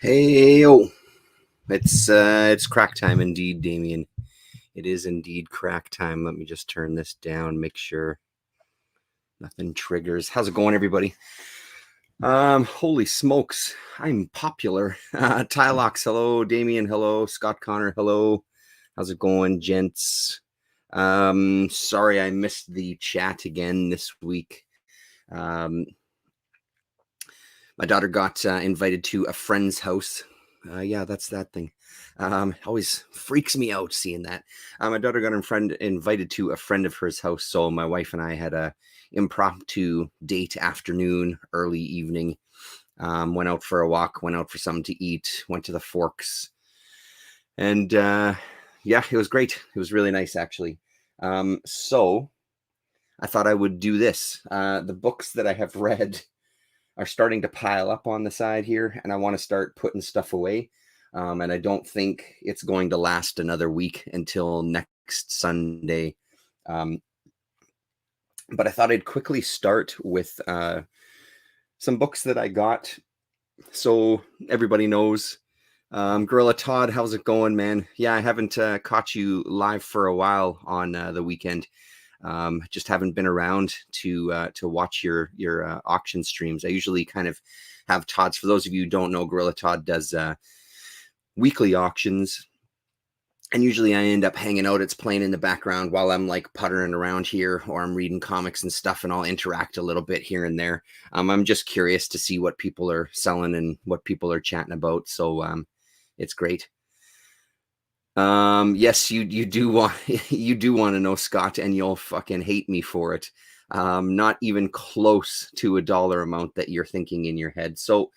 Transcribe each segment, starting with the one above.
Hey, yo. It's crack time indeed, Damien. It is indeed crack time. Let me just turn this down, make sure nothing triggers. How's it going, everybody? Holy smokes, I'm popular. Tylox, hello. Damien, hello. Scott Connor, hello. How's it going, gents? Sorry I missed the chat again this week. Um, my daughter got invited to a friend's house. Yeah, that's that thing. Always freaks me out seeing that. My daughter got invited to a friend of hers house, so my wife and I had a impromptu date afternoon, early evening. Went out for a walk, went out for something to eat, went to the Forks, and yeah, it was great. It was really nice, actually. So I thought I would do this. The books that I have read are starting to pile up on the side here, and I want to start putting stuff away. And I don't think it's going to last another week until next Sunday. Um, but I thought I'd quickly start with some books that I got. So everybody knows. Gorilla Todd, how's it going, man? Yeah, I haven't caught you live for a while on the weekend. Just haven't been around to watch your auction streams. I usually kind of have Todd's. For those of you who don't know, Gorilla Todd does weekly auctions, and usually I end up hanging out. It's playing in the background while I'm like puttering around here, or I'm reading comics and stuff, and I'll interact a little bit here and there. I'm just curious to see what people are selling and what people are chatting about. So it's great. Yes, you do want you do want to know, Scott, and you'll fucking hate me for it. Not even close to a dollar amount that you're thinking in your head. So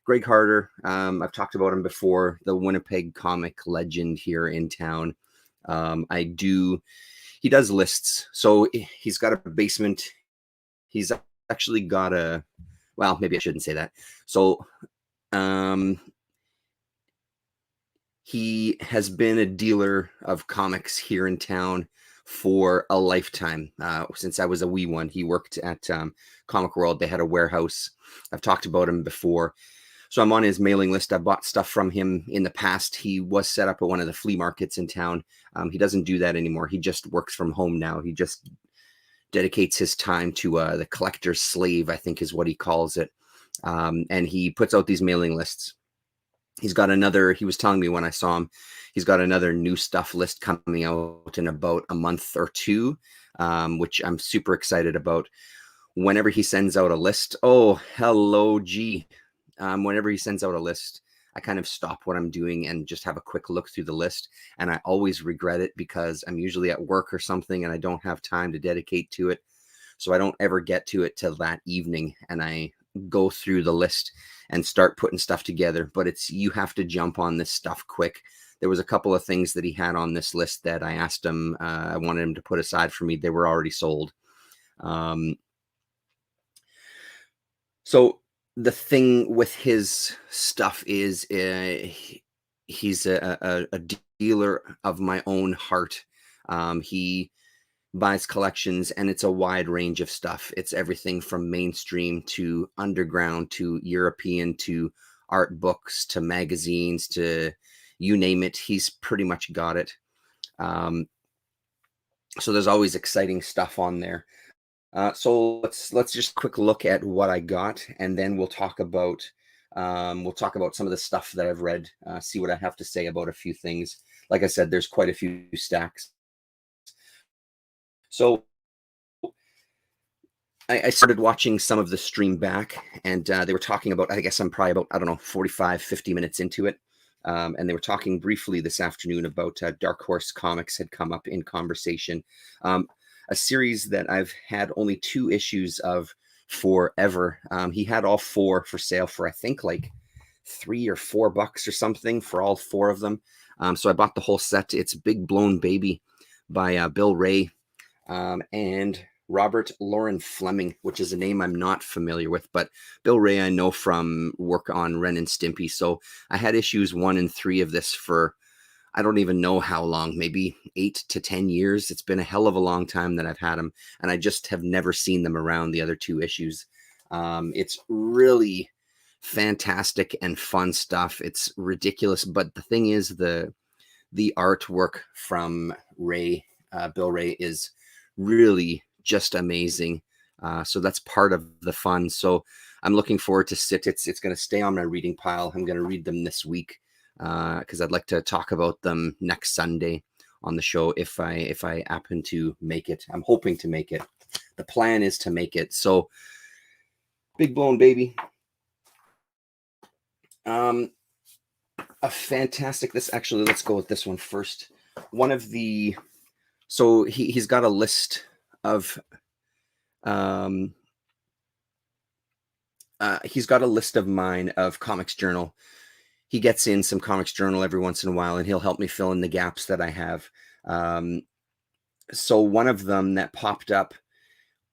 Greg Harder, I've talked about him before, the Winnipeg comic legend here in town. He does lists. So he's got a basement. He's actually got well, maybe I shouldn't say that. So um, he has been a dealer of comics here in town for a lifetime. Since I was a wee one, he worked at Comic World. They had a warehouse. I've talked about him before. So I'm on his mailing list. I bought stuff from him in the past. He was set up at one of the flea markets in town. He doesn't do that anymore. He just works from home now. He just dedicates his time to the collector's slave, I think is what he calls it. And he puts out these mailing lists. He's got another, he was telling me when I saw him, he's got another new stuff list coming out in about a month or two, which I'm super excited about. Whenever he sends out a list, oh, hello, G. Whenever he sends out a list, I kind of stop what I'm doing and just have a quick look through the list. And I always regret it because I'm usually at work or something and I don't have time to dedicate to it. So I don't ever get to it till that evening. And I go through the list and start putting stuff together. But you have to jump on this stuff quick. There was a couple of things that he had on this list that I asked him, I wanted him to put aside for me. They were already sold. So the thing with his stuff is he's a dealer of my own heart. He buys collections, and it's a wide range of stuff. It's everything from mainstream to underground to European to art books to magazines to you name it. He's pretty much got it. So there's always exciting stuff on there. So let's just quick look at what I got, and then we'll talk about some of the stuff that I've read. See what I have to say about a few things. Like I said, there's quite a few stacks. So I started watching some of the stream back, and they were talking about, I guess I'm probably about, I don't know, 45, 50 minutes into it. And they were talking briefly this afternoon about Dark Horse Comics had come up in conversation. A series that I've had only 2 issues of forever. He had all 4 for sale for, I think, like $3 or $4 or something for all 4 of them. So I bought the whole set. It's Big Blown Baby by Bill Ray and Robert Lauren Fleming, which is a name I'm not familiar with, but Bill Ray I know from work on Ren and Stimpy. So I had issues 1 and 3 of this for, I don't even know how long, maybe 8 to 10 years. It's been a hell of a long time that I've had them, and I just have never seen them around the other 2 issues. It's really fantastic and fun stuff. It's ridiculous, but the thing is, the artwork from Bill Ray is really just amazing. So that's part of the fun. So I'm looking forward to sit. It's going to stay on my reading pile. I'm going to read them this week because I'd like to talk about them next Sunday on the show if I happen to make it. I'm hoping to make it. The plan is to make it. So Big Blown Baby. A fantastic, this actually, let's go with this one first. One of the, so he's got a list of, he's got a list of mine of Comics Journal. He gets in some Comics Journal every once in a while, and he'll help me fill in the gaps that I have. So one of them that popped up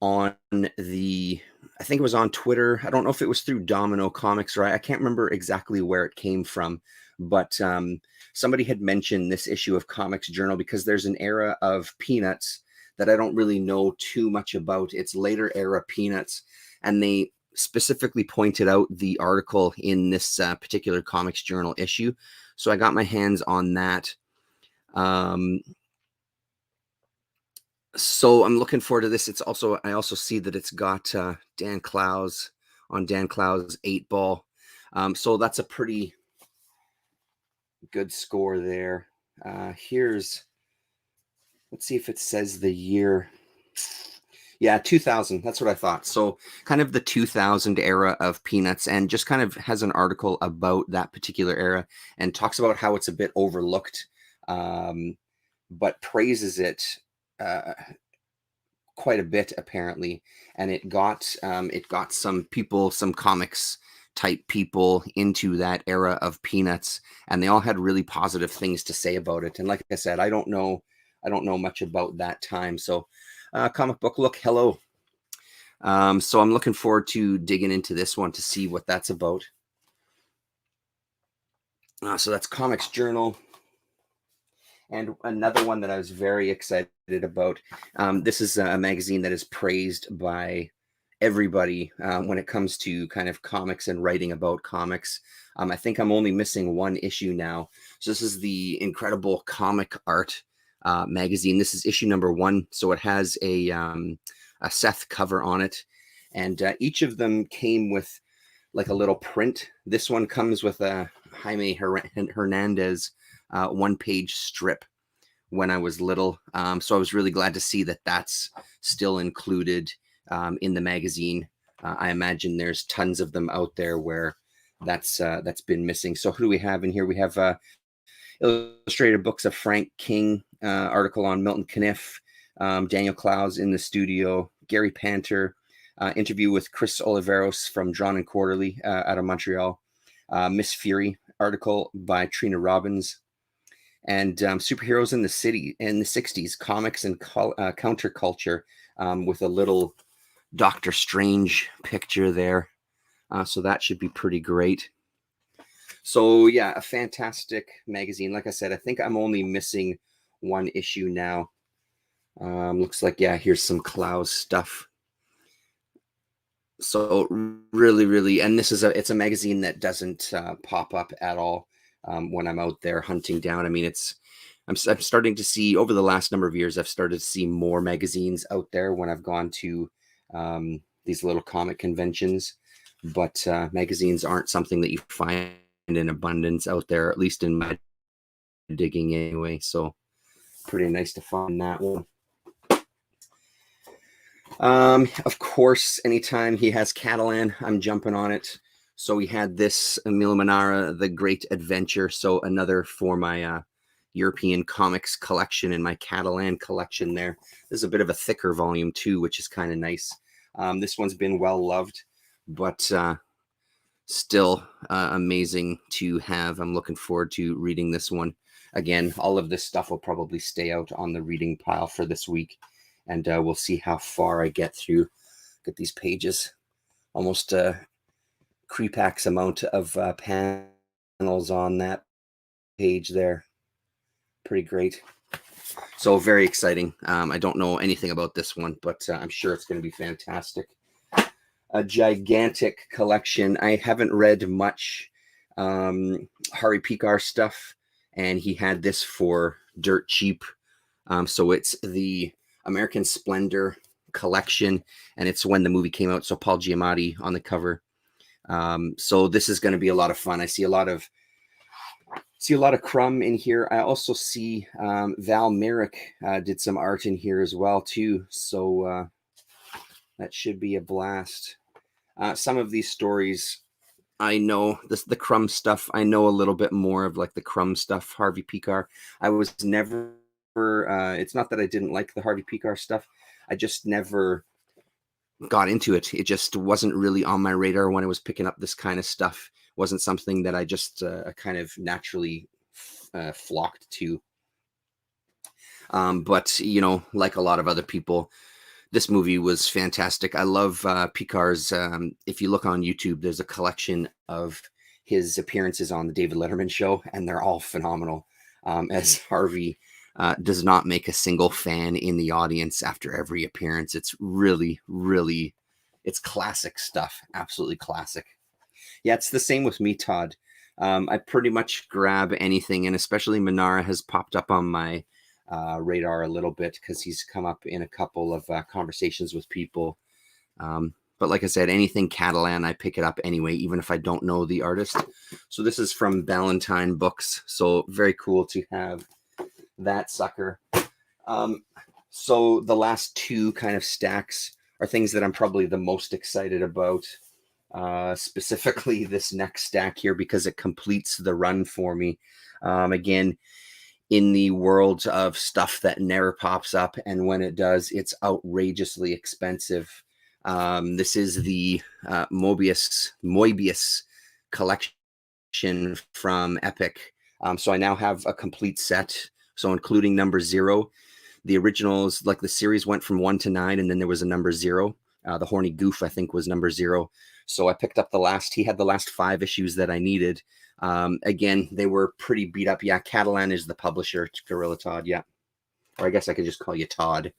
on the, I think it was on Twitter. I don't know if it was through Domino Comics, or I can't remember exactly where it came from, but somebody had mentioned this issue of Comics Journal because there's an era of Peanuts that I don't really know too much about. It's later era Peanuts, and they specifically pointed out the article in this particular Comics Journal issue. So I got my hands on that. So I'm looking forward to this. It's also, I also see that it's got Dan Clowes on Dan Clowes 8-Ball. So that's a pretty good score there. Here's, let's see if it says the year. Yeah, 2000. That's what I thought. So kind of the 2000 era of Peanuts, and just kind of has an article about that particular era and talks about how it's a bit overlooked, but praises it quite a bit apparently. And it got some people, some comics type people into that era of Peanuts, and they all had really positive things to say about it. And like I said, I don't know much about that time. So comic book look, hello. So I'm looking forward to digging into this one to see what that's about. So that's Comics Journal. And another one that I was very excited about. This is a magazine that is praised by everybody when it comes to kind of comics and writing about comics. I think I'm only missing 1 issue now. So this is the Incredible Comic Art magazine. This is issue number 1. So it has a Seth cover on it. And each of them came with like a little print. This one comes with a Jaime Hernandez 1-page strip when I was little. So I was really glad to see that that's still included in the magazine. I imagine there's tons of them out there where that's been missing. So who do we have in here? We have illustrated books of Frank King, article on Milton Caniff, Daniel Clowes in the studio, Gary Panter, interview with Chris Oliveros from Drawn and Quarterly out of Montreal, Miss Fury article by Trina Robbins, and Superheroes in the City in the 60s, comics and counterculture, with a little Doctor Strange picture there. So that should be pretty great. So yeah, a fantastic magazine. Like I said, I think I'm only missing 1 issue now. Looks like, yeah, here's some Clowes stuff. So really, and this is it's a magazine that doesn't pop up at all when I'm out there hunting down. I mean, I'm starting to see, over the last number of years, I've started to see more magazines out there when I've gone to these little comic conventions. But magazines aren't something that you find in abundance out there, at least in my digging anyway. So pretty nice to find that one. Of course, anytime he has Catalan, I'm jumping on it. So we had this Emil Manara, The Great Adventure. So another for my European comics collection and my Catalan collection there. This is a bit of a thicker volume too, which is kind of nice. This one's been well loved, but still amazing to have. I'm looking forward to reading this one. Again, all of this stuff will probably stay out on the reading pile for this week, and we'll see how far I get through. Get these pages, almost Creepax amount of panels on that page there. Pretty great. So very exciting. I don't know anything about this one, but I'm sure it's going to be fantastic. A gigantic collection. I haven't read much Hari Pikar stuff, and he had this for dirt cheap. So it's the American Splendor collection, and it's when the movie came out. So Paul Giamatti on the cover. So this is going to be a lot of fun. I see a lot of Crumb in here. I also see Val Merrick did some art in here as well too. So that should be a blast. Some of these stories, I know the Crumb stuff. I know a little bit more of like the Crumb stuff. Harvey Pikar. I was never. It's not that I didn't like the Harvey Pikar stuff. I just never got into it. It just wasn't really on my radar when I was picking up this kind of stuff. It wasn't something that I just kind of naturally flocked to. But you know, like a lot of other people, this movie was fantastic. I love Pikar's. If you look on YouTube, there's a collection of his appearances on the David Letterman show, and they're all phenomenal. As Harvey does not make a single fan in the audience after every appearance. It's really, really, it's classic stuff. Absolutely classic. Yeah, it's the same with me, Todd. I pretty much grab anything, and especially Manara has popped up on my radar a little bit because he's come up in a couple of conversations with people. But like I said, anything Catalan, I pick it up anyway, even if I don't know the artist. So this is from Ballantine Books. So very cool to have that sucker. So the last two kind of stacks are things that I'm probably the most excited about. Specifically this next stack here, because it completes the run for me. Again, in the world of stuff that never pops up, and when it does, it's outrageously expensive. This is the Moebius collection from Epic. So I now have a complete set. So including number 0, the originals, like the series went from 1 to 9, and then there was a number 0. The Horny Goof, I think, was number 0. So I picked up he had the last 5 issues that I needed. Again, they were pretty beat up. Yeah, Catalan is the publisher, Gorilla Todd. Yeah. Or I guess I could just call you Todd.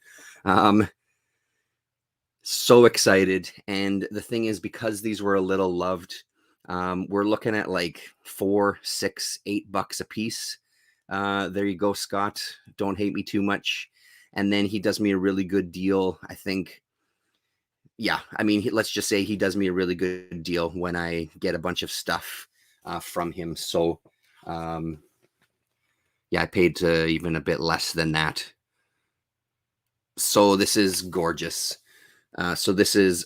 So excited. And the thing is, because these were a little loved, we're looking at like $4, $6, $8 a piece. There you go, Scott. Don't hate me too much. And then he does me a really good deal, I think. Yeah, I mean, let's just say he does me a really good deal when I get a bunch of stuff from him. So, yeah, I paid even a bit less than that. So this is gorgeous. So this is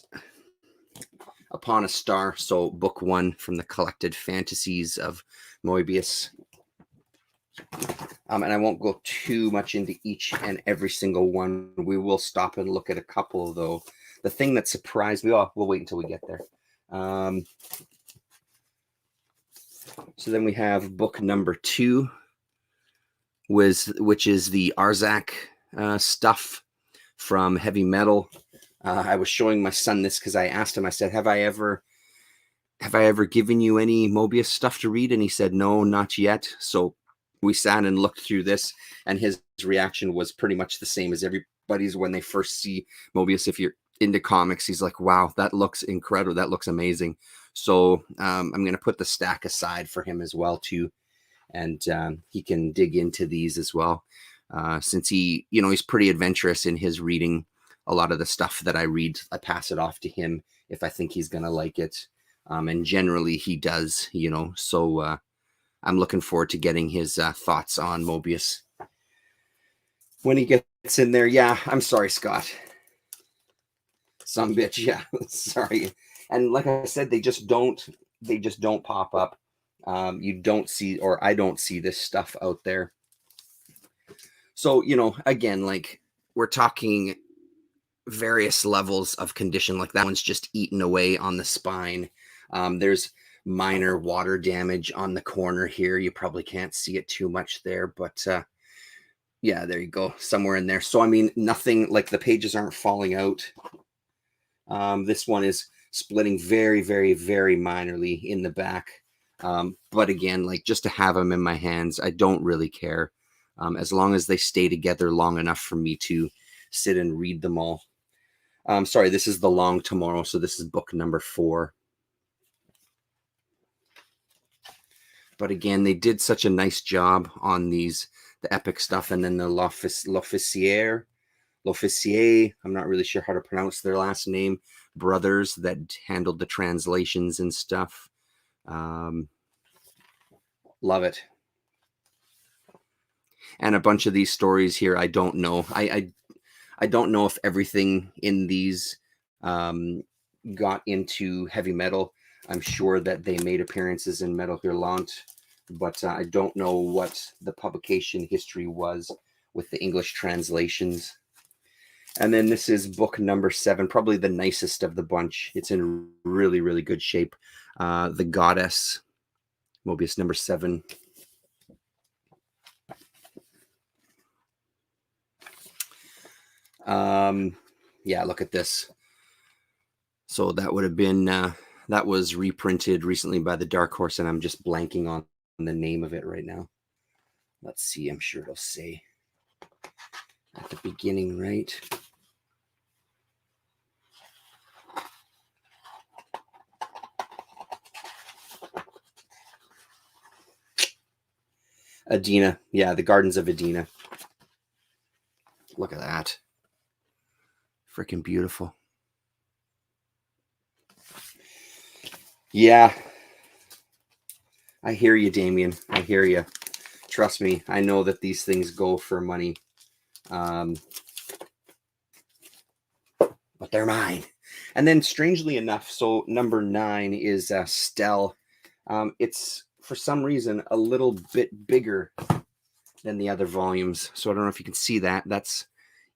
Upon a Star. So book 1 from the Collected Fantasies of Moebius. And I won't go too much into each and every single one. We will stop and look at a couple, though. The thing that surprised me, we'll wait until we get there. So then we have book number 2, which is the Arzak stuff from Heavy Metal. I was showing my son this because I asked him, I said, have I ever given you any Moebius stuff to read? And he said, no, not yet. So we sat and looked through this, and his reaction was pretty much the same as everybody's when they first see Moebius. If you're into comics, he's like, wow, that looks incredible. That looks amazing. So I'm going to put the stack aside for him as well, too. And he can dig into these as well. Since he's pretty adventurous in his reading. A lot of the stuff that I read, I pass it off to him if I think he's going to like it. And generally he does, so I'm looking forward to getting his thoughts on Moebius when he gets in there. Yeah, I'm sorry, Scott. Some bitch, yeah. Sorry. And like I said, they just don't pop up. You don't see, or I don't see this stuff out there. So, again, like we're talking various levels of condition. Like that one's just eaten away on the spine. There's minor water damage on the corner here. You probably can't see it too much there, but yeah, there you go, somewhere in there. So, I mean, nothing like the pages aren't falling out. This one is splitting very, very, very minorly in the back. But again, like just to have them in my hands, I don't really care. As long as they stay together long enough for me to sit and read them all. Sorry, this is The Long Tomorrow, so this is book number 4. But again, they did such a nice job on these, the epic stuff, and then the L'Officier, I'm not really sure how to pronounce their last name, brothers that handled the translations and stuff. Love it. And a bunch of these stories here, I don't know. I don't know if everything in these got into heavy metal. I'm sure that they made appearances in Metal Hurlant, but I don't know what the publication history was with the English translations. And then this is book number 7, probably the nicest of the bunch. It's in really, really good shape. The Goddess, Mobius number 7. Yeah, look at this. So that would have been, that was reprinted recently by the Dark Horse, and I'm just blanking on the name of it right now. Let's see, I'm sure it'll say at the beginning, right? Edina. Yeah, the Gardens of Edina. Look at that. Freaking beautiful. Yeah. I hear you, Damien. I hear you. Trust me, I know that these things go for money. But they're mine. And then strangely enough, so number 9 is Stell. It's, for some reason, a little bit bigger than the other volumes. So I don't know if you can see that. That's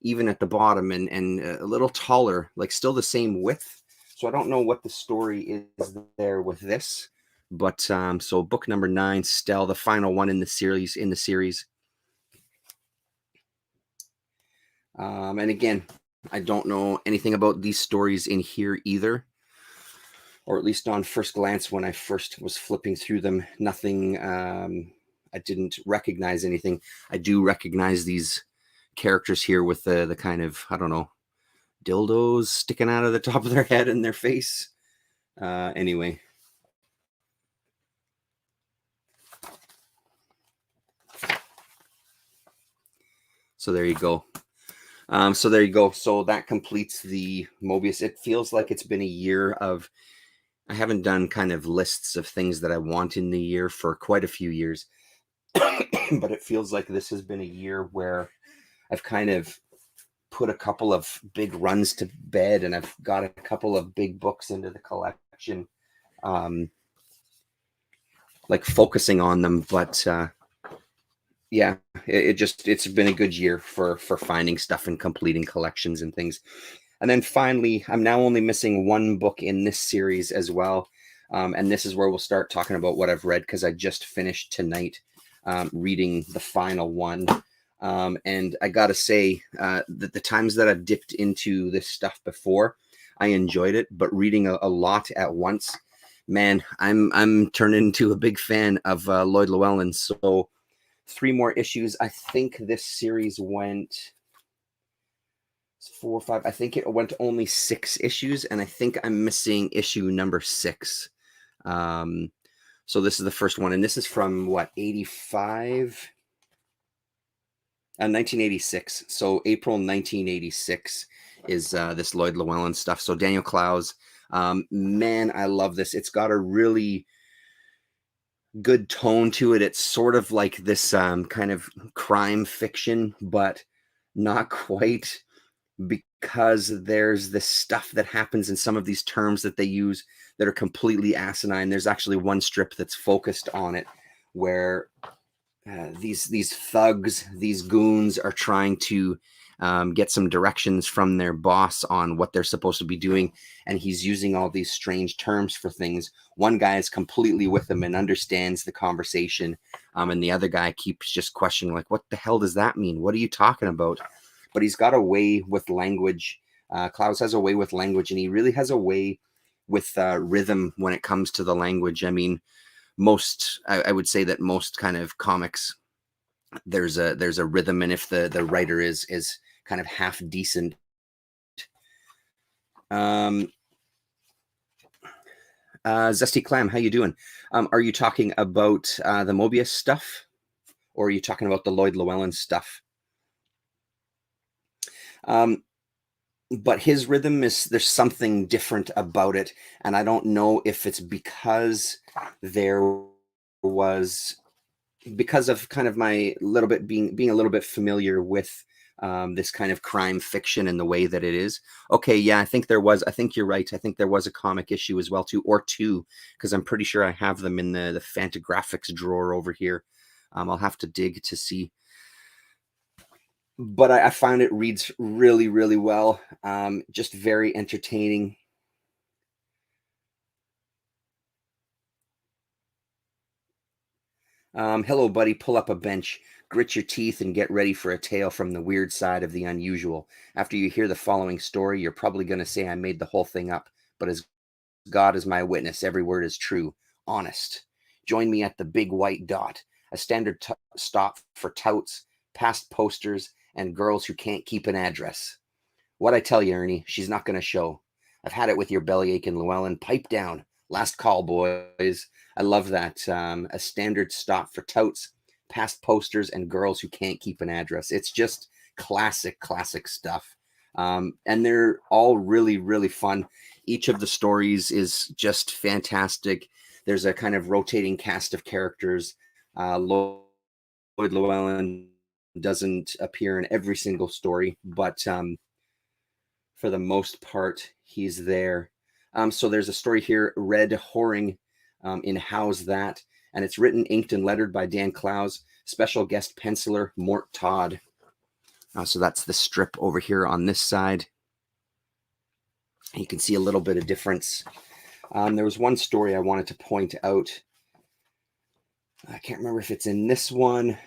even at the bottom, and a little taller, like still the same width. So I don't know what the story is there with this. But so book number 9, Stell, the final one in the series. And again, I don't know anything about these stories in here either, or at least on first glance when I first was flipping through them. Nothing, I didn't recognize anything. I do recognize these characters here with the kind of, I don't know, dildos sticking out of the top of their head and their face. Anyway. So there you go. So there you go. So that completes the Mobius. It feels like it's been a year of, I haven't done kind of lists of things that I want in the year for quite a few years. But it feels like this has been a year where I've kind of put a couple of big runs to bed, and I've got a couple of big books into the collection, like focusing on them. But yeah, it's been a good year for finding stuff and completing collections and things. And then finally, I'm now only missing 1 book in this series as well. And this is where we'll start talking about what I've read, because I just finished tonight reading the final one. And I got to say that the times that I've dipped into this stuff before, I enjoyed it, but reading a lot at once, man, I'm turning into a big fan of Lloyd Llewellyn. So 3 more issues. I think this series went 4 or 5. I think it went only 6 issues, and I think I'm missing issue number 6. So this is the first one, and this is from what, 85? 1986. So April 1986 is this Lloyd Llewellyn stuff. So Daniel Clowes, man, I love this. It's got a really good tone to it. It's sort of like this kind of crime fiction, but not quite, because there's this stuff that happens in some of these terms that they use that are completely asinine. There's actually one strip that's focused on it where these thugs, these goons are trying to get some directions from their boss on what they're supposed to be doing. And he's using all these strange terms for things. One guy is completely with them and understands the conversation. And the other guy keeps just questioning, like, what the hell does that mean? What are you talking about? But he's got a way with language. Klaus has a way with language, and he really has a way with rhythm when it comes to the language. I mean, I would say that most kind of comics, there's a rhythm, and if the writer is kind of half decent, Zesty Clam, how you doing? Are you talking about the Mobius stuff, or are you talking about the Lloyd Llewellyn stuff? But his rhythm there's something different about it, and I don't know if it's because of kind of my little bit being a little bit familiar with this kind of crime fiction and the way that it is. Okay, yeah, I think you're right. I think there was a comic issue as well too, or two, because I'm pretty sure I have them in the Fantagraphics drawer over here. I'll have to dig to see. But I found it reads really, really well. Just very entertaining. Hello, buddy. Pull up a bench, grit your teeth, and get ready for a tale from the weird side of the unusual. After you hear the following story, you're probably going to say I made the whole thing up, but as God is my witness, every word is true, honest. Join me at the Big White Dot, a standard stop for touts, past posters, and girls who can't keep an address. What I tell you, Ernie, she's not going to show. I've had it with your bellyache and Llewellyn. Pipe down. Last call, boys. I love that. A standard stop for touts, past posters, and girls who can't keep an address. It's just classic stuff. And they're all really, really fun. Each of the stories is just fantastic. There's a kind of rotating cast of characters. Lloyd Llewellyn doesn't appear in every single story, but for the most part, he's there. So there's a story here, Red Whoring, in How's That? And it's written, inked, and lettered by Dan Clowes. Special guest penciler, Mort Todd. So that's the strip over here on this side. You can see a little bit of difference. There was one story I wanted to point out. I can't remember if it's in this one.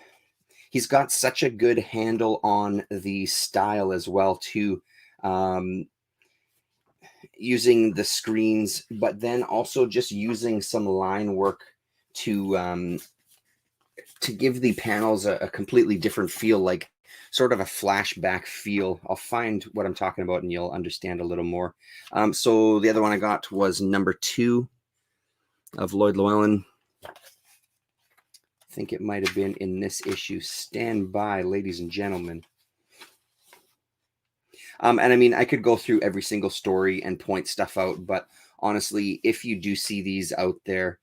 He's got such a good handle on the style as well, too. Using the screens, but then also just using some line work to give the panels a completely different feel, like sort of a flashback feel. I'll find what I'm talking about and you'll understand a little more. So the other one I got was number 2 of Lloyd Llewellyn. I think it might have been in this issue. Stand by, ladies and gentlemen. And I mean, I could go through every single story and point stuff out, but honestly, if you do see these out there,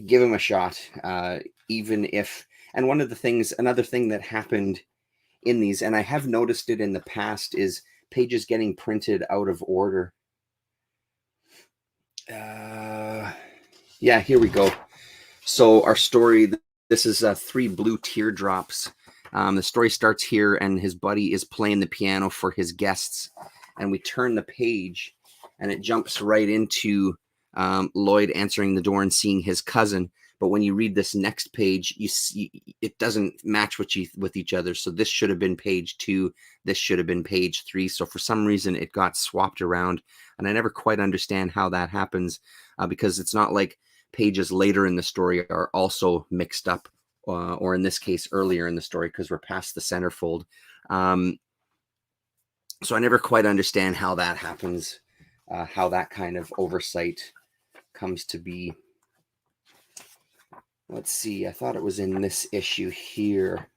give them a shot. Even if, and another thing that happened in these, and I have noticed it in the past, is pages getting printed out of order. Yeah, here we go. So our story, this is 3 Blue Teardrops. The story starts here, and his buddy is playing the piano for his guests, and we turn the page, and it jumps right into Lloyd answering the door and seeing his cousin. But when you read this next page, you see it doesn't match with each other. So this should have been page 2. This should have been page 3. So for some reason, it got swapped around, and I never quite understand how that happens, because it's not like pages later in the story are also mixed up, or in this case, earlier in the story, because we're past the centerfold. So I never quite understand how that happens, how that kind of oversight comes to be. Let's see. I thought it was in this issue here.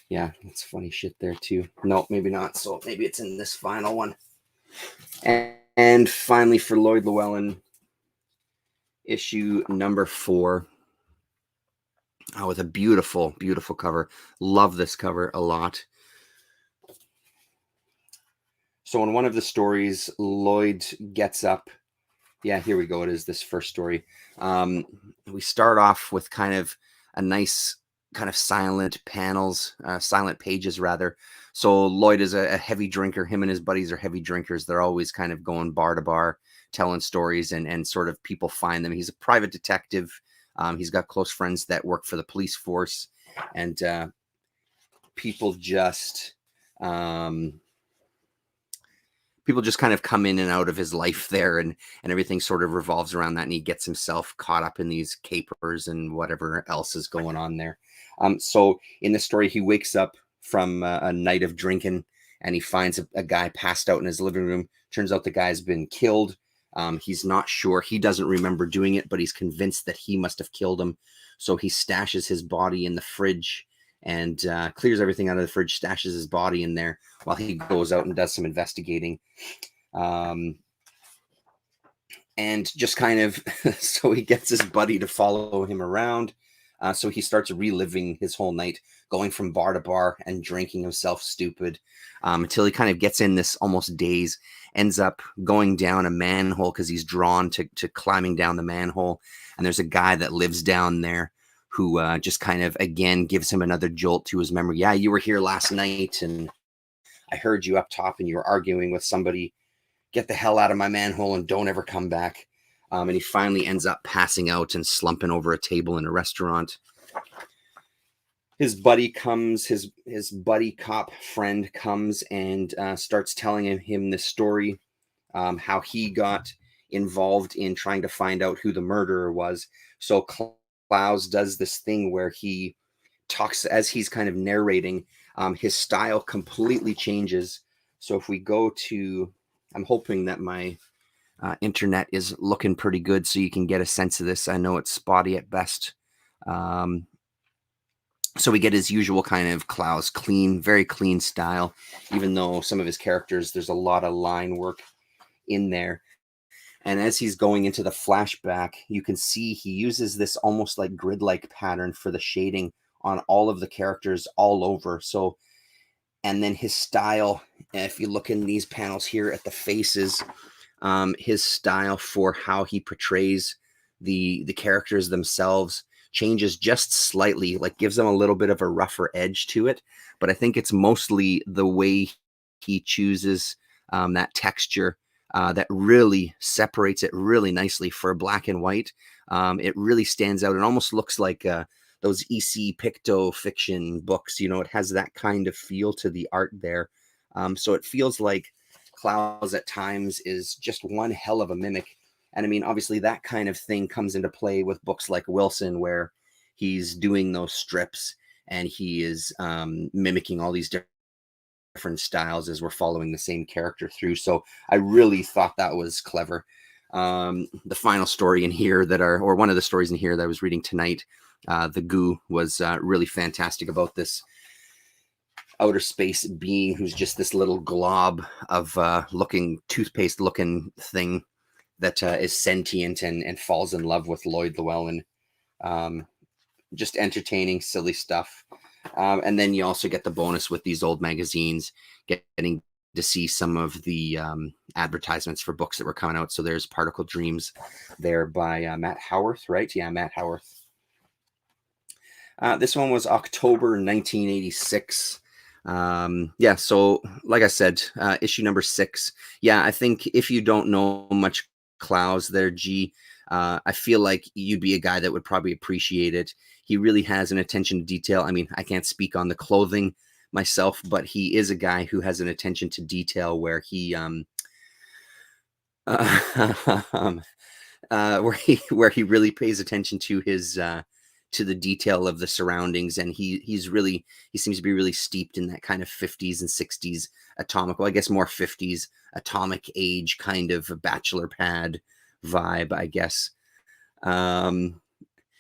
Yeah, it's funny shit there too. No, maybe not. So maybe it's in this final one. And finally, for Lloyd Llewellyn, issue number 4. with a beautiful, beautiful cover. Love this cover a lot. So in one of the stories, Lloyd gets up. Yeah, here we go. It is this first story. We start off with kind of a nice kind of silent panels, silent pages rather. So Lloyd is a heavy drinker. Him and his buddies are heavy drinkers. They're always kind of going bar to bar, telling stories, and sort of people find them. He's a private detective. He's got close friends that work for the police force, and people just people just kind of come in and out of his life there, and everything sort of revolves around that, and he gets himself caught up in these capers and whatever else is going on there. So in the story, he wakes up from a night of drinking, and he finds a guy passed out in his living room. Turns out the guy's been killed. He's not sure. He doesn't remember doing it, but he's convinced that he must have killed him. So he stashes his body in the fridge and clears everything out of the fridge, stashes his body in there while he goes out and does some investigating. And just kind of, so he gets his buddy to follow him around. So he starts reliving his whole night, going from bar to bar and drinking himself stupid until he kind of gets in this almost daze, ends up going down a manhole because he's drawn to climbing down the manhole. And there's a guy that lives down there who just kind of, again, gives him another jolt to his memory. Yeah, you were here last night, and I heard you up top, and you were arguing with somebody. Get the hell out of my manhole and don't ever come back. And he finally ends up passing out and slumping over a table in a restaurant. His buddy comes, his buddy cop friend comes and starts telling him this story, how he got involved in trying to find out who the murderer was. So Clowes does this thing where he talks as he's kind of narrating. His style completely changes. So if we go to, I'm hoping that my internet is looking pretty good so you can get a sense of this. I know it's spotty at best. So we get his usual kind of Clowes clean, very clean style, even though some of his characters, there's a lot of line work in there. And as he's going into the flashback, you can see he uses this almost like grid-like pattern for the shading on all of the characters all over. So, and then his style, if you look in these panels here at the faces, his style for how he portrays the characters themselves changes just slightly, like gives them a little bit of a rougher edge to it. But I think it's mostly the way he chooses that texture that really separates it really nicely for black and white. It really stands out. It almost looks like those EC Picto fiction books. You know, it has that kind of feel to the art there. So it feels like Clowes at times is just one hell of a mimic. And I mean, obviously that kind of thing comes into play with books like Wilson, where he's doing those strips and he is mimicking all these different styles as we're following the same character through. So I really thought that was clever. The final story in here or one of the stories in here that I was reading tonight, The Goo, was really fantastic about this outer space being who's just this little glob of toothpaste looking thing that is sentient and falls in love with Lloyd Llewellyn. Just entertaining, silly stuff. And then you also get the bonus with these old magazines, getting to see some of the advertisements for books that were coming out. So there's Particle Dreams there by Matt Howarth, right? Yeah, Matt Howarth. This one was October 1986. Yeah, so like I said, issue number 6. Yeah, I think if you don't know much Clowes there, I feel like you'd be a guy that would probably appreciate it. He really has an attention to detail. I mean, I can't speak on the clothing myself, but he is a guy who has an attention to detail where he where he really pays attention to his to the detail of the surroundings, and he seems to be really steeped in that kind of 50s and 60s atomic, well, I guess more 50s atomic age kind of a bachelor pad vibe, I guess.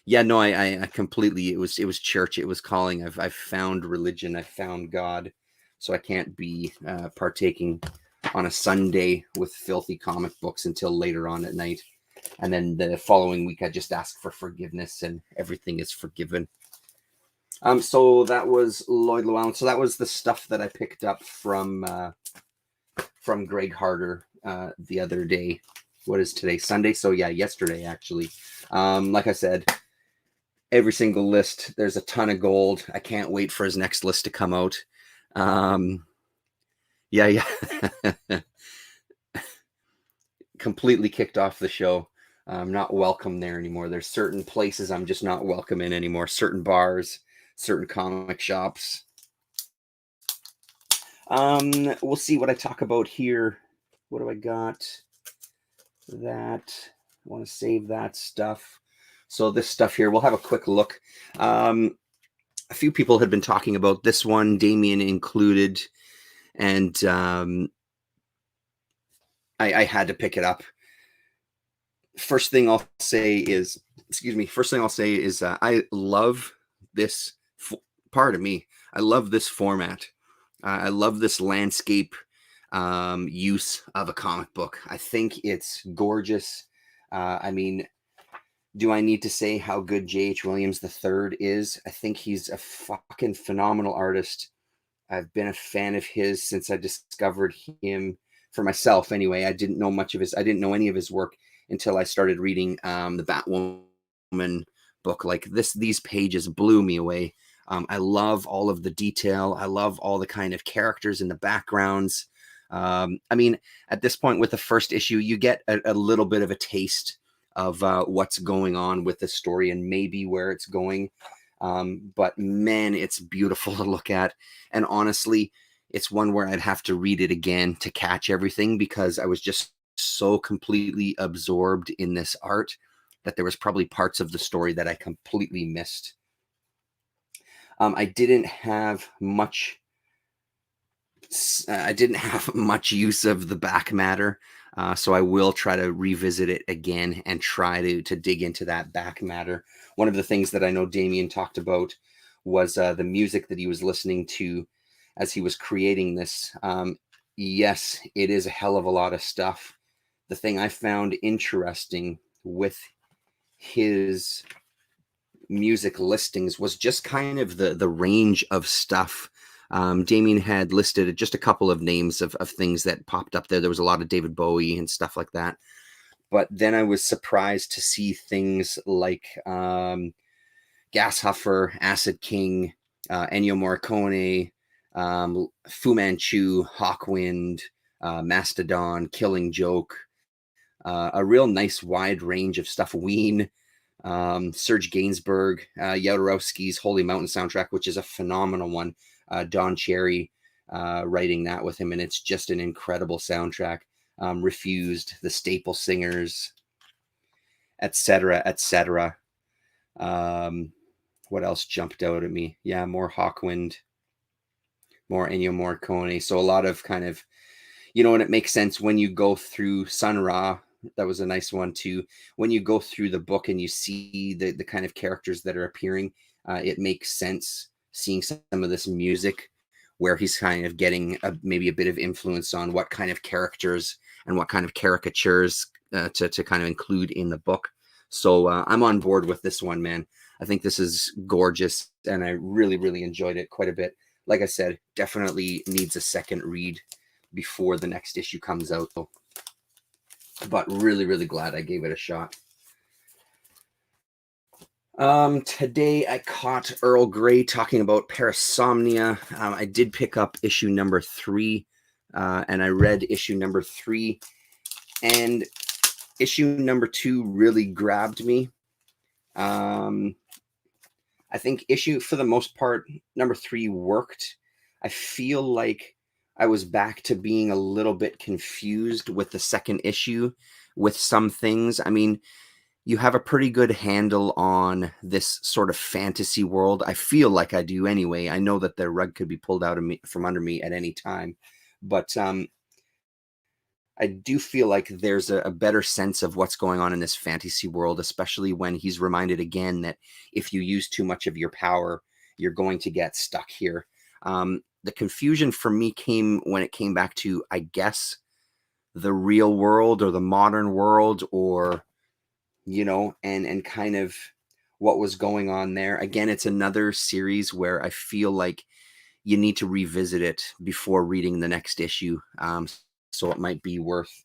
Yeah, no, I completely, it was church, it was calling. I've found religion, I've found God, so I can't be partaking on a Sunday with filthy comic books until later on at night. And then the following week, I just ask for forgiveness and everything is forgiven. So that was Lloyd Llewellyn. So that was the stuff that I picked up from Greg Harder the other day. What is today? Sunday. So yeah, yesterday actually. Like I said, every single list, there's a ton of gold. I can't wait for his next list to come out. Yeah. Completely kicked off the show. I'm not welcome there anymore. There's certain places I'm just not welcome in anymore. Certain bars, certain comic shops. We'll see what I talk about here. What do I got? That I want to save that stuff. So this stuff here, we'll have a quick look. A few people had been talking about this one, Damien included, and I had to pick it up. First thing I'll say is, I love this. Pardon me. I love this format. I love this landscape use of a comic book. I think it's gorgeous. I mean, do I need to say how good J.H. Williams III is? I think he's a fucking phenomenal artist. I've been a fan of his since I discovered him for myself. Anyway, I didn't know any of his work until I started reading the Batwoman book. Like these pages blew me away. I love all of the detail. I love all the kind of characters in the backgrounds. I mean, at this point with the first issue, you get a little bit of a taste of what's going on with the story and maybe where it's going. But man, it's beautiful to look at. And honestly, it's one where I'd have to read it again to catch everything, because I was just so completely absorbed in this art that there was probably parts of the story that I completely missed. I didn't have much use of the back matter. So I will try to revisit it again and try to dig into that back matter. One of the things that I know Damien talked about was the music that he was listening to as he was creating this. Yes, it is a hell of a lot of stuff. The thing I found interesting with his music listings was just kind of the range of stuff. Damien had listed just a couple of names of things that popped up there. There was a lot of David Bowie and stuff like that. But then I was surprised to see things like Gas Huffer, Acid King, Ennio Morricone, Fu Manchu, Hawkwind, Mastodon, Killing Joke, a real nice wide range of stuff. Ween, Serge Gainsbourg, Jodorowsky's Holy Mountain soundtrack, which is a phenomenal one. Don Cherry writing that with him, and it's just an incredible soundtrack. Refused, the Staple Singers, etc., etc. What else jumped out at me? Yeah, more Hawkwind, more Ennio Morricone. So a lot of kind of, and it makes sense when you go through Sun Ra. That was a nice one too. When you go through the book and you see the kind of characters that are appearing, it makes sense seeing some of this music where he's kind of getting maybe a bit of influence on what kind of characters and what kind of caricatures to kind of include in the book. So I'm on board with this one, man. I think this is gorgeous, and I really, really enjoyed it quite a bit. Like I said, definitely needs a second read before the next issue comes out, though. But really, really glad I gave it a shot. Today I caught Earl Grey talking about Parasomnia. I did pick up issue number 3, and I read issue number 3, and issue number 2 really grabbed me. I think for the most part, number 3 worked. I feel like I was back to being a little bit confused with the second issue with some things. I mean, you have a pretty good handle on this sort of fantasy world. I feel like I do anyway. I know that the rug could be pulled out of me from under me at any time, but I do feel like there's a better sense of what's going on in this fantasy world, especially when he's reminded again that if you use too much of your power, you're going to get stuck here. The confusion for me came when it came back to, I guess, the real world or the modern world, or and kind of what was going on there. Again, it's another series where I feel like you need to revisit it before reading the next issue. So it might be worth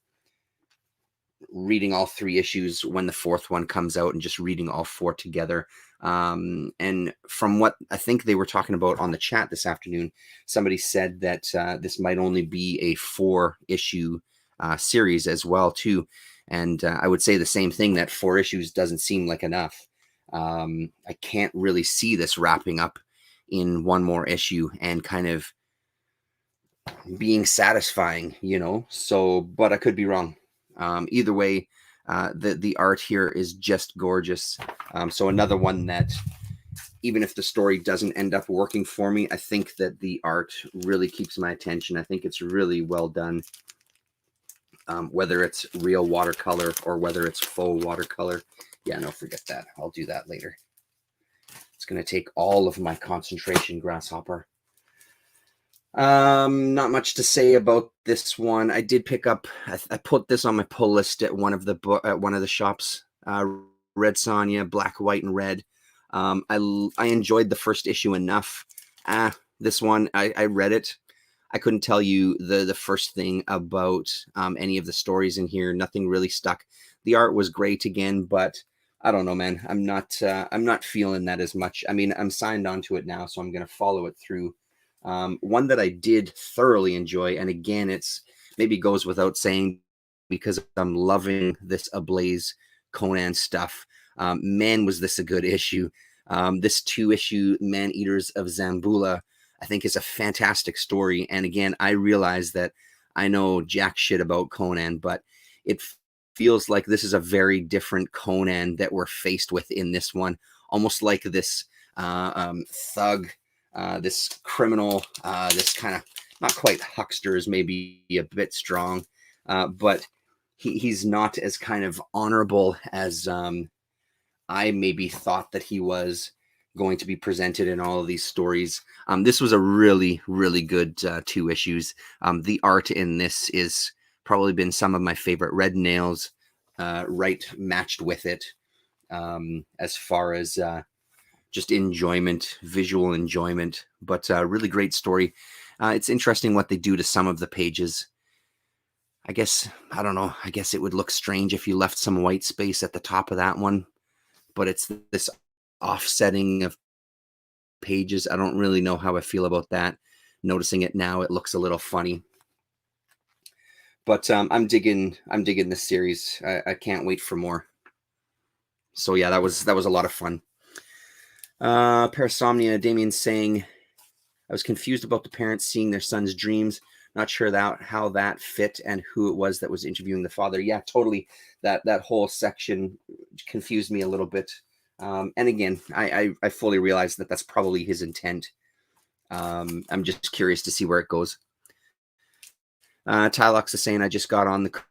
reading all 3 issues when the 4th one comes out and just reading all 4 together. And from what I think they were talking about on the chat this afternoon, somebody said that this might only be a 4-issue series as well too. And I would say the same thing, that 4 issues doesn't seem like enough. I can't really see this wrapping up in one more issue and kind of being satisfying, so, but I could be wrong. Either way, the art here is just gorgeous. So another one that, even if the story doesn't end up working for me, I think that the art really keeps my attention. I think it's really well done. Whether it's real watercolor or whether it's faux watercolor. Yeah, no, forget that. I'll do that later. It's going to take all of my concentration, Grasshopper. Not much to say about this one. I did pick up, I put this on my pull list at one of the shops. Red Sonja, Black, White, and Red. I enjoyed the first issue enough. This one, I read it. I couldn't tell you the first thing about any of the stories in here. Nothing really stuck. The art was great again, but I don't know, man. I'm not feeling that as much. I mean, I'm signed onto it now, so I'm gonna follow it through. One that I did thoroughly enjoy, and again, it's maybe goes without saying because I'm loving this Ablaze Conan stuff. Man, was this a good issue. This 2-issue Man Eaters of Zambula, I think, is a fantastic story. And again, I realize that I know jack shit about Conan, but it feels like this is a very different Conan that we're faced with in this one. Almost like this thug, this criminal, this kind of, not quite huckster is maybe a bit strong, but he's not as kind of honorable as I maybe thought that he was going to be presented in all of these stories. This was a really, really good 2 issues. The art in this is probably been some of my favorite. Red Nails right matched with it as far as just enjoyment, visual enjoyment, but really great story. It's interesting what they do to some of the pages. I guess, I don't know, I guess it would look strange if you left some white space at the top of that one, but it's this offsetting of pages. I don't really know how I feel about that. Noticing it now, it looks a little funny. But I'm digging this series. I can't wait for more. So yeah, that was a lot of fun. Parasomnia, Damien saying, I was confused about the parents seeing their son's dreams. Not sure how that fit and who it was that was interviewing the father. Yeah, totally. That whole section confused me a little bit. And again, I fully realize that that's probably his intent. I'm just curious to see where it goes. Tylox is saying, I just got on the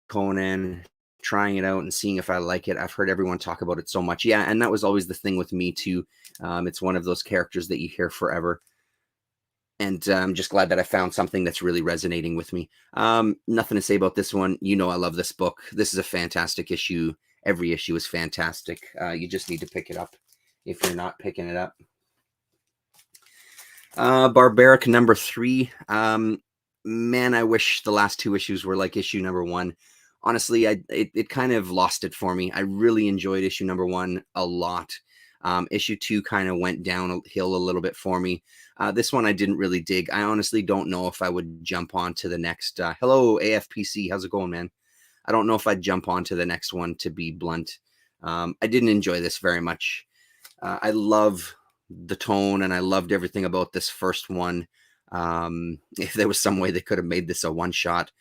Conan, trying it out and seeing if I like it. I've heard everyone talk about it so much. Yeah, and that was always the thing with me too. It's one of those characters that you hear forever. And I'm just glad that I found something that's really resonating with me. Nothing to say about this one. I love this book. This is a fantastic issue. Every issue is fantastic. You just need to pick it up if you're not picking it up. Barbaric number 3. Man, I wish the last 2 issues were like issue number 1. Honestly, it kind of lost it for me. I really enjoyed issue number 1 a lot. Issue 2 kind of went downhill a little bit for me. This one I didn't really dig. I honestly don't know if I would jump on to the next. Hello, AFPC. How's it going, man? I don't know if I'd jump on to the next one, to be blunt. I didn't enjoy this very much. I love the tone and I loved everything about this first one. If there was some way they could have made this a one-shot,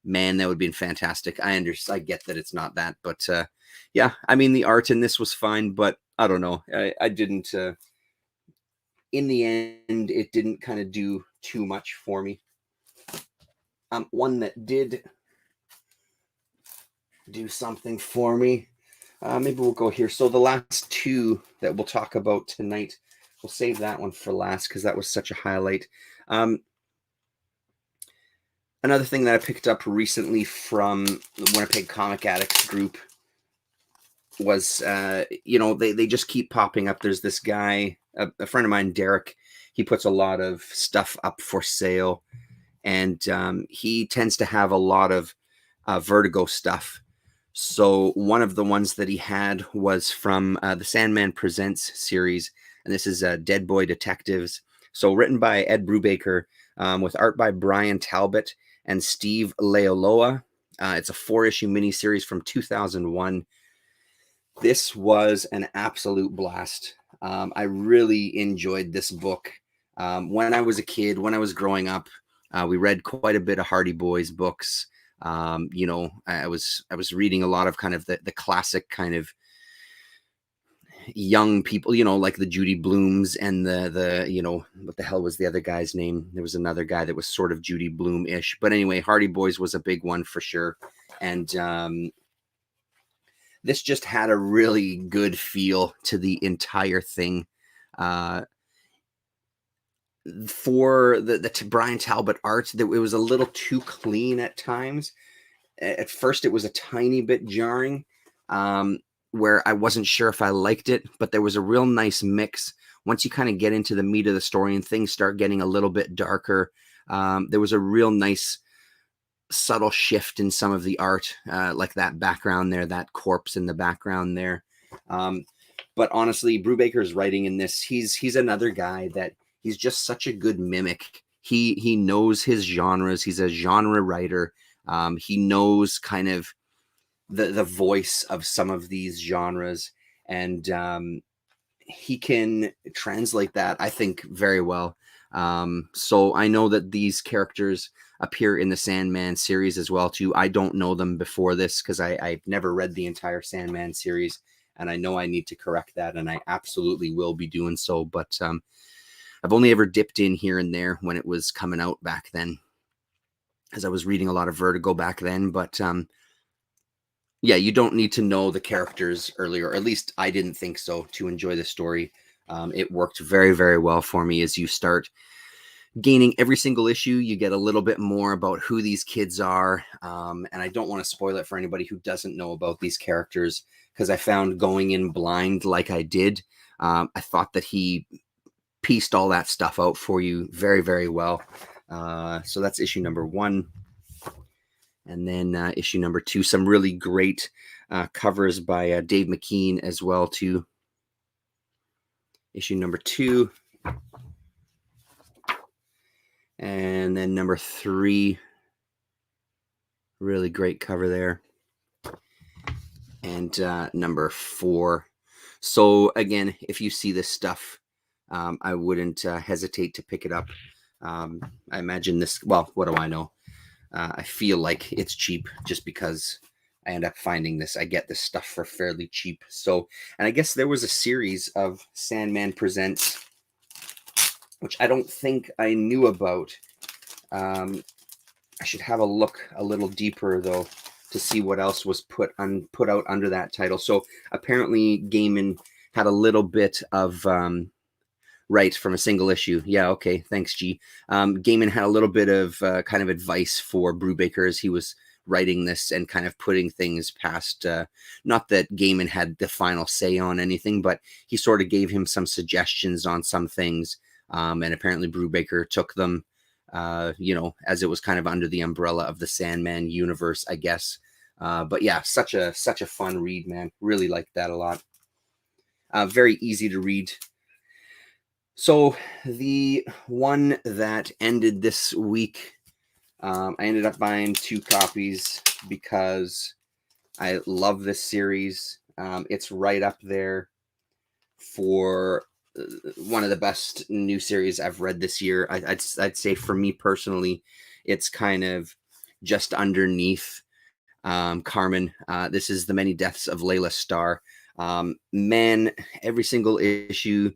man, that would have been fantastic. I get that it's not that, but yeah, I mean, the art in this was fine, but I don't know. I didn't, in the end, it didn't kind of do too much for me. One that did do something for me. Maybe we'll go here. So the last 2 that we'll talk about tonight, we'll save that one for last because that was such a highlight. Another thing that I picked up recently from the Winnipeg Comic Addicts group was, they just keep popping up. There's this guy, a friend of mine, Derek. He puts a lot of stuff up for sale, and he tends to have a lot of Vertigo stuff. So one of the ones that he had was from the Sandman Presents series, and this is Dead Boy Detectives. So written by Ed Brubaker, with art by Brian Talbot and Steve Leoloa. It's a 4-issue miniseries from 2001. This was an absolute blast. I really enjoyed this book. When I was a kid, when I was growing up, we read quite a bit of Hardy Boys books. I was reading a lot of kind of the classic kind of young people, like the Judy Blooms and the what the hell was the other guy's name? There was another guy that was sort of Judy Bloom-ish. But anyway, Hardy Boys was a big one for sure. And this just had a really good feel to the entire thing. For the Brian Talbot art, it was a little too clean at times. At first, it was a tiny bit jarring, where I wasn't sure if I liked it, but there was a real nice mix. Once you kind of get into the meat of the story and things start getting a little bit darker, there was a real nice subtle shift in some of the art, like that background there, that corpse in the background there. But honestly, Brubaker's writing in this, he's another guy that he's just such a good mimic. He knows his genres. He's a genre writer. He knows kind of the voice of some of these genres, and he can translate that, I think, very well. So I know that these characters appear in the Sandman series as well too. I don't know them before this because I've never read the entire Sandman series, and I know I need to correct that, and I absolutely will be doing so. But I've only ever dipped in here and there when it was coming out back then, as I was reading a lot of Vertigo back then. But yeah, you don't need to know the characters earlier, or at least I didn't think so, to enjoy the story. It worked very, very well for me. As you start gaining every single issue, you get a little bit more about who these kids are. And I don't want to spoil it for anybody who doesn't know about these characters, because I found going in blind like I did, I thought that he pieced all that stuff out for you very, very well. So that's issue number 1. And then issue number 2, some really great covers by Dave McKean as well too. Issue number 2. And then number 3, really great cover there. And number 4. So again, if you see this stuff, I wouldn't hesitate to pick it up. I imagine this, well, what do I know? I feel like it's cheap just because I end up finding this. I get this stuff for fairly cheap. So, and I guess there was a series of Sandman Presents, which I don't think I knew about. I should have a look a little deeper though to see what else was put out under that title. So apparently Gaiman had a little bit of right, from a single issue. Yeah, okay, thanks, G. Gaiman had a little bit of kind of advice for Brubaker as he was writing this and kind of putting things past, not that Gaiman had the final say on anything, but he sort of gave him some suggestions on some things, and apparently Brubaker took them, as it was kind of under the umbrella of the Sandman universe, I guess. But yeah, such a fun read, man. Really liked that a lot. Very easy to read. So the one that ended this week, I ended up buying 2 copies because I love this series. It's right up there for one of the best new series I've read this year. I'd say for me personally, it's kind of just underneath Carmen. This is The Many Deaths of Layla Starr. Man, every single issue,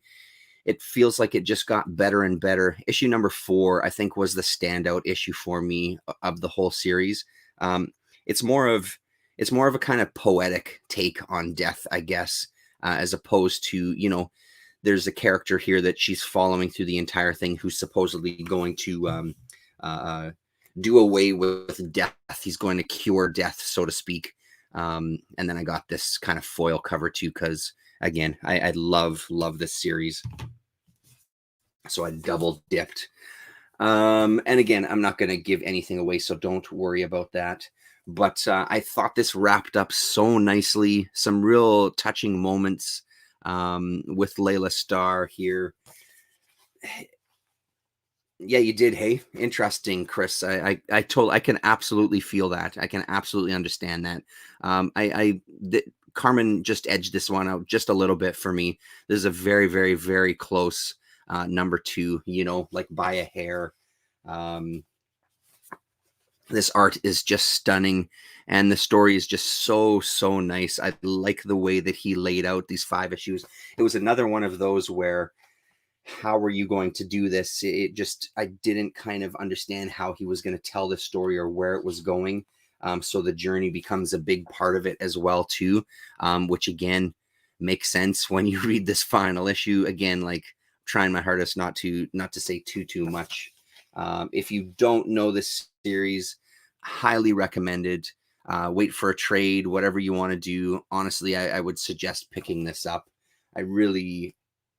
it feels like it just got better and better. Issue number 4, I think, was the standout issue for me of the whole series. It's more of a kind of poetic take on death, I guess, as opposed to, there's a character here that she's following through the entire thing who's supposedly going to do away with death. He's going to cure death, so to speak. And then I got this kind of foil cover too, because again, I love this series. So I double dipped. And again, I'm not going to give anything away, so don't worry about that. But I thought this wrapped up so nicely. Some real touching moments with Layla Starr here. Yeah, you did. Hey, interesting, Chris. I can absolutely feel that. I can absolutely understand that. Carmen just edged this one out just a little bit for me. This is a very, very, very close number 2. You know, like by a hair. This art is just stunning, and the story is just so nice. I like the way that he laid out these 5 issues. It was another one of those where, how are you going to do this? It just, I didn't kind of understand how he was going to tell the story or where it was going. So the journey becomes a big part of it as well too, which again makes sense when you read this final issue. Again, like, trying my hardest not to say too much. If you don't know this series, highly recommended. Wait for a trade, whatever you want to do. Honestly, I would suggest picking this up. I really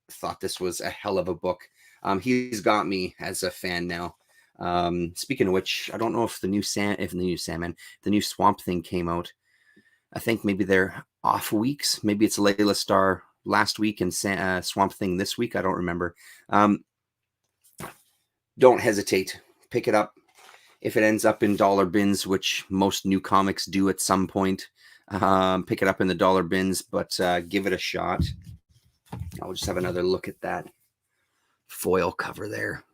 thought this was a hell of a book. He's got me as a fan now. Speaking of which, I don't know if the new Swamp Thing came out. I think maybe they're off weeks. Maybe it's Layla Starr last week and Swamp Thing this week. I don't remember. Don't hesitate. Pick it up. If it ends up in dollar bins, which most new comics do at some point, pick it up in the dollar bins, but give it a shot. I'll just have another look at that foil cover there.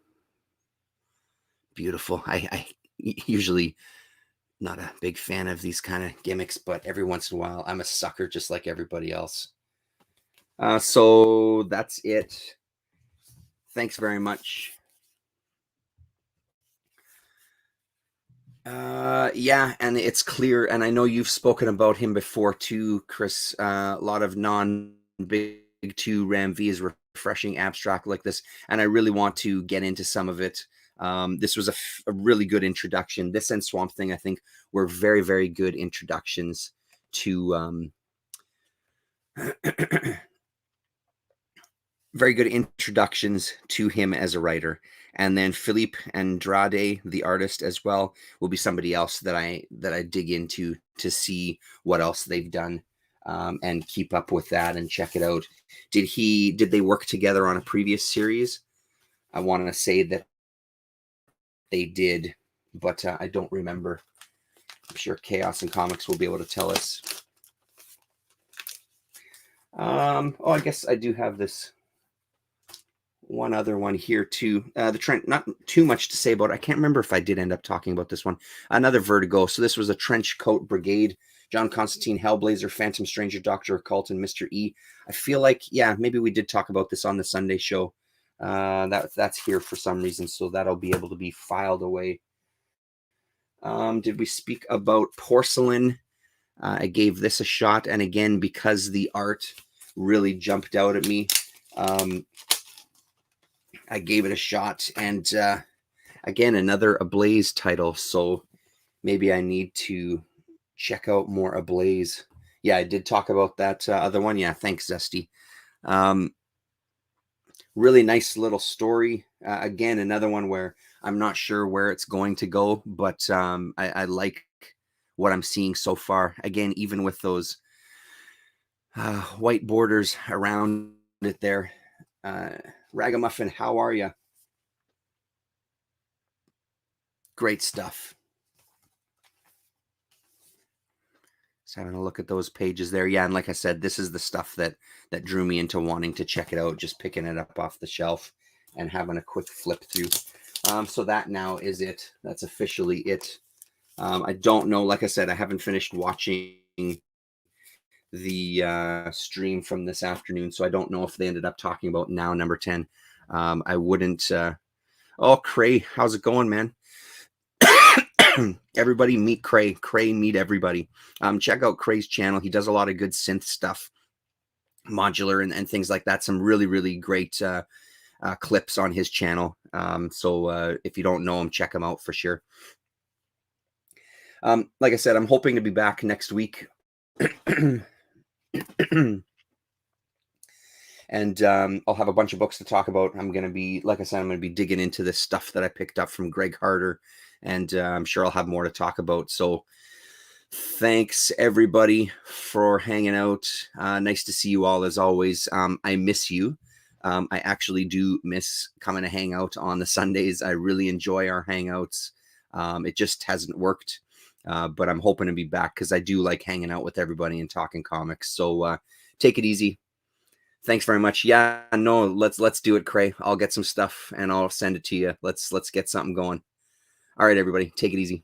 Beautiful. I usually not a big fan of these kind of gimmicks, but every once in a while, I'm a sucker just like everybody else. So that's it. Thanks very much. Yeah, and it's clear, and I know you've spoken about him before too, Chris. A lot of non-big 2 Ram V is refreshing abstract like this, and I really want to get into some of it. This was a really good introduction. This and Swamp Thing, I think, were very, very good introductions to very good introductions to him as a writer. And then Philippe Andrade, the artist as well, will be somebody else that I dig into to see what else they've done, and keep up with that and check it out. Did they work together on a previous series? I want to say that they did, but I don't remember. I'm sure Chaos and Comics will be able to tell us. Oh, I guess I do have this one other one here too. The Trench, not too much to say about it. I can't remember if I did end up talking about this one. Another Vertigo. So this was a Trench Coat Brigade. John Constantine, Hellblazer, Phantom Stranger, Dr. Occult, and Mr. E. I feel like, yeah, maybe we did talk about this on the Sunday show. That's here for some reason, so that'll be able to be filed away. Did we speak about Porcelain? I gave this a shot, and again, because the art really jumped out at me, I gave it a shot. And again, another Ablaze title, so maybe I need to check out more Ablaze. Yeah, I did talk about that other one. Yeah, thanks, Zesty. Really nice little story. Again, another one where I'm not sure where it's going to go, but I like what I'm seeing so far. Again, even with those white borders around it there. Ragamuffin, how are you? Great stuff. Just having a look at those pages there. Yeah, and like I said, this is the stuff that drew me into wanting to check it out, just picking it up off the shelf and having a quick flip through. So that now is it. That's officially it. I don't know. Like I said, I haven't finished watching the stream from this afternoon, so I don't know if they ended up talking about Now number 10. I wouldn't. Oh, Cray, how's it going, man? Everybody meet Cray. Cray, meet everybody. Check out Cray's channel. He does a lot of good synth stuff, modular and things like that. Some really, really great clips on his channel. So if you don't know him, check him out for sure. Like I said, I'm hoping to be back next week And I'll have a bunch of books to talk about. I'm going to be, like I said, I'm going to be digging into this stuff that I picked up from Greg Harder, and I'm sure I'll have more to talk about. So thanks everybody for hanging out. Nice to see you all as always. I miss you. I actually do miss coming to hang out on the Sundays. I really enjoy our hangouts. It just hasn't worked, but I'm hoping to be back because I do like hanging out with everybody and talking comics. So take it easy. Thanks very much. Yeah, no, let's do it, Cray. I'll get some stuff and I'll send it to you. Let's get something going. All right, everybody, take it easy.